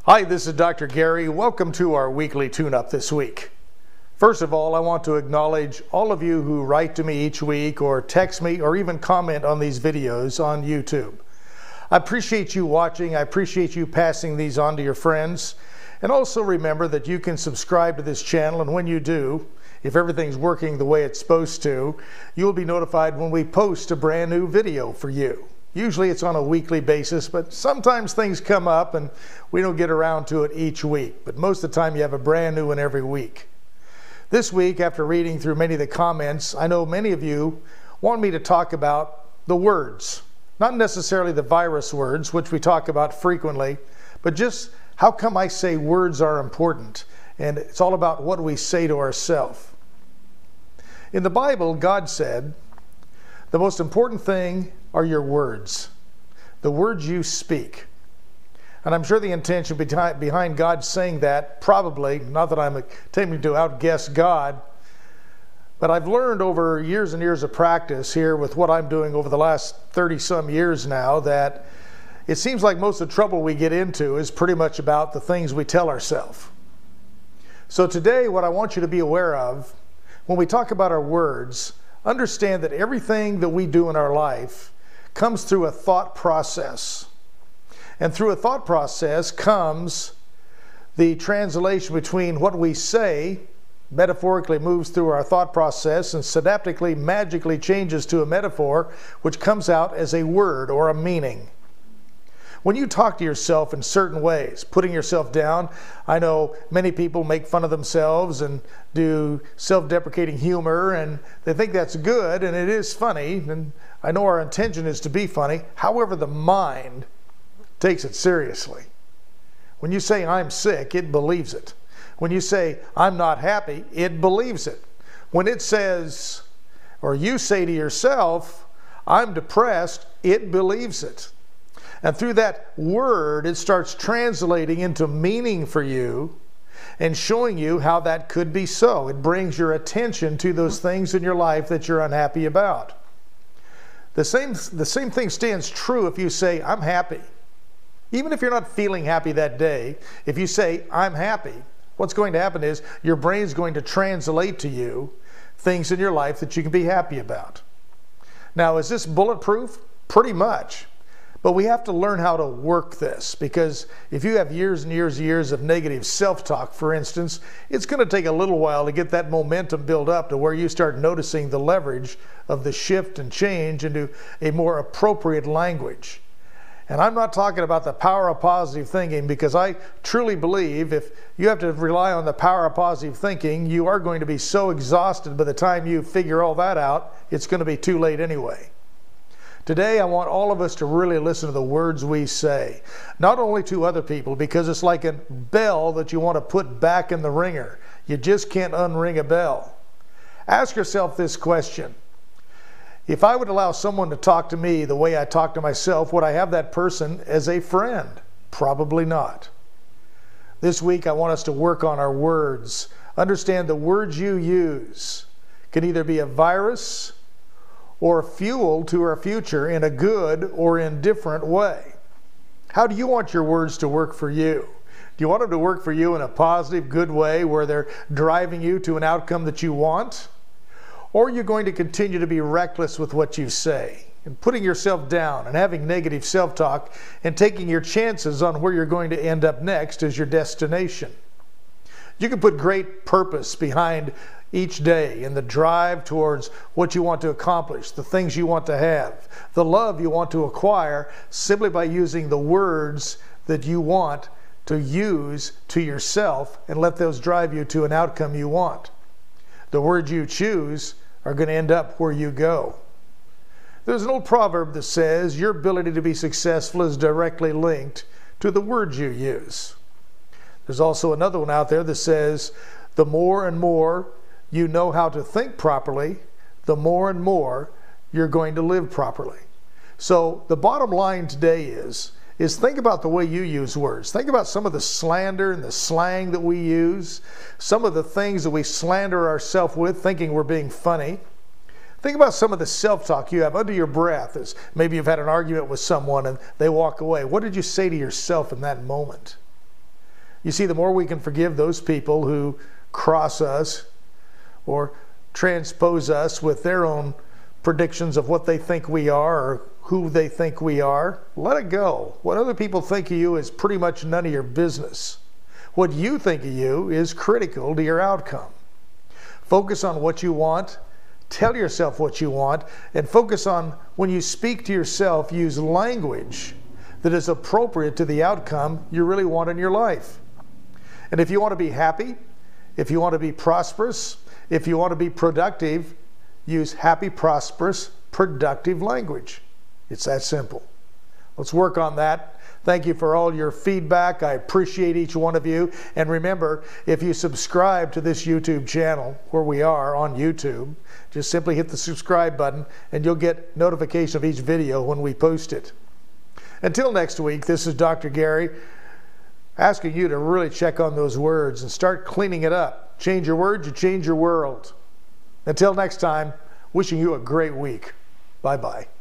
Hi, this is Dr. Gary. Welcome to our weekly tune-up this week. First of all, I want to acknowledge all of you who write to me each week or text me or even comment on these videos on YouTube. I appreciate you watching. I appreciate you passing these on to your friends. And also remember that you can subscribe to this channel, and when you do, if everything's working the way it's supposed to, you'll be notified when we post a brand new video for you. Usually it's on a weekly basis, but sometimes things come up and we don't get around to it each week. But most of the time you have a brand new one every week. This week, after reading through many of the comments, I know many of you want me to talk about the words. Not necessarily the virus words, which we talk about frequently, but just how come I say words are important. And it's all about what we say to ourselves. In the Bible, God said, the most important thing are your words, the words you speak. And I'm sure the intention behind God saying that, probably, not that I'm attempting to outguess God, but I've learned over years and years of practice here with what I'm doing over the last 30-some years now, that it seems like most of the trouble we get into is pretty much about the things we tell ourselves. So today, what I want you to be aware of, when we talk about our words, understand that everything that we do in our life comes through a thought process. And through a thought process comes the translation between what we say, metaphorically moves through our thought process, and synaptically, magically changes to a metaphor, which comes out as a word or a meaning. When you talk to yourself in certain ways, putting yourself down, I know many people make fun of themselves and do self-deprecating humor, and they think that's good, and it is funny, and I know our intention is to be funny. However, the mind takes it seriously. When you say, I'm sick, it believes it. When you say, I'm not happy, it believes it. When it says, or you say to yourself, I'm depressed, it believes it. And through that word, it starts translating into meaning for you and showing you how that could be so. It brings your attention to those things in your life that you're unhappy about. The same thing stands true if you say, I'm happy. Even if you're not feeling happy that day, if you say, I'm happy, what's going to happen is your brain's going to translate to you things in your life that you can be happy about. Now, is this bulletproof? Pretty much. But we have to learn how to work this, because if you have years and years and years of negative self-talk, for instance, it's going to take a little while to get that momentum built up to where you start noticing the leverage of the shift and change into a more appropriate language. And I'm not talking about the power of positive thinking, because I truly believe if you have to rely on the power of positive thinking, you are going to be so exhausted by the time you figure all that out, it's going to be too late anyway. Today, I want all of us to really listen to the words we say, not only to other people, because it's like a bell that you want to put back in the ringer. You just can't unring a bell. Ask yourself this question. If I would allow someone to talk to me the way I talk to myself, would I have that person as a friend? Probably not. This week, I want us to work on our words. Understand the words you use can either be a virus or fuel to our future in a good or indifferent way. How do you want your words to work for you? Do you want them to work for you in a positive, good way where they're driving you to an outcome that you want? Or are you going to continue to be reckless with what you say and putting yourself down and having negative self-talk and taking your chances on where you're going to end up next as your destination? You can put great purpose behind each day in the drive towards what you want to accomplish, the things you want to have, the love you want to acquire, simply by using the words that you want to use to yourself and let those drive you to an outcome you want. The words you choose are going to end up where you go. There's an old proverb that says your ability to be successful is directly linked to the words you use. There's also another one out there that says the more and more you know how to think properly, the more and more you're going to live properly. So the bottom line today is think about the way you use words. Think about some of the slander and the slang that we use, some of the things that we slander ourselves with, thinking we're being funny. Think about some of the self-talk you have under your breath, as maybe you've had an argument with someone and they walk away. What did you say to yourself in that moment? You see, the more we can forgive those people who cross us or transpose us with their own predictions of what they think we are or who they think we are, let it go. What other people think of you is pretty much none of your business. What you think of you is critical to your outcome. Focus on what you want, tell yourself what you want, and focus on when you speak to yourself, use language that is appropriate to the outcome you really want in your life. And if you want to be happy, if you want to be prosperous, if you want to be productive, use happy, prosperous, productive language. It's that simple. Let's work on that. Thank you for all your feedback. I appreciate each one of you. And remember, if you subscribe to this YouTube channel, where we are on YouTube, just simply hit the subscribe button and you'll get notification of each video when we post it. Until next week, this is Dr. Gary asking you to really check on those words and start cleaning it up. Change your words, you change your world. Until next time, wishing you a great week. Bye-bye.